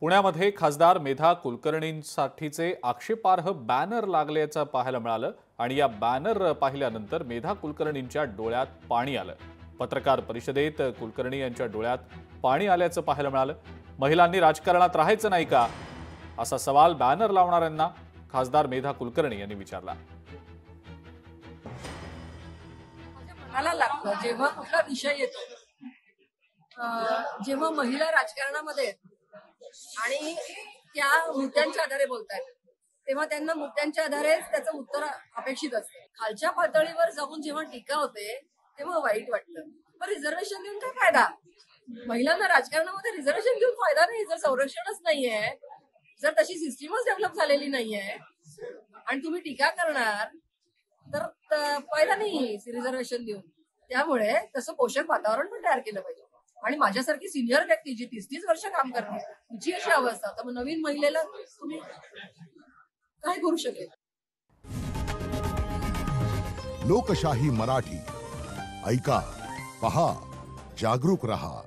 पुण्यामध्ये खासदार मेधा कुलकर्णींसाठीचे आक्षेपार्ह बॅनर लागल्याचं पाहायला मिळालं आणि या बॅनर पाहिल्यानंतर मेधा कुलकर्णींच्या डोळ्यात पाणी आलं। पत्रकार परिषदेत कुलकर्णी यांच्या डोळ्यात पाणी आल्याचं पाहायला मिळालं। महिलांनी राजकारणात राहायचं नाही का असा सवाल बॅनर लावणाऱ्यांना खासदार मेधा कुलकर्णी यांनी विचारला। मला लागतं जेव्हा कुठला विषय येतो, जेव्हा महिला राजकारणामध्ये आणि त्या मुद्द्यांच्या आधारे बोलतात, तेव्हा त्यांना मुद्द्यांच्या आधारेच त्याचं उत्तर अपेक्षित असते। खालच्या पातळीवर जाऊन जेव्हा टीका होते तेव्हा वाईट वाटतं। पण रिझर्वेशन देऊन काय फायदा? महिलांना राजकारणामध्ये रिझर्वेशन देऊन फायदा नाही जर संरक्षणच नाहीये, जर तशी सिस्टीमच डेव्हलप झालेली नाहीये आणि तुम्ही टीका करणार तर फायदा नाही रिझर्वेशन देऊन। त्यामुळे तसं पोषक वातावरण पण तयार केलं पाहिजे। आणि माझ्यासारखी सिनियर व्यक्ती जी 30 वर्ष काम करते तिची अशी अवस्था, तर नवीन महिलेला तुम्ही काय करू शकेल? लोकशाही मराठी ऐका, पहा, जागरूक रहा।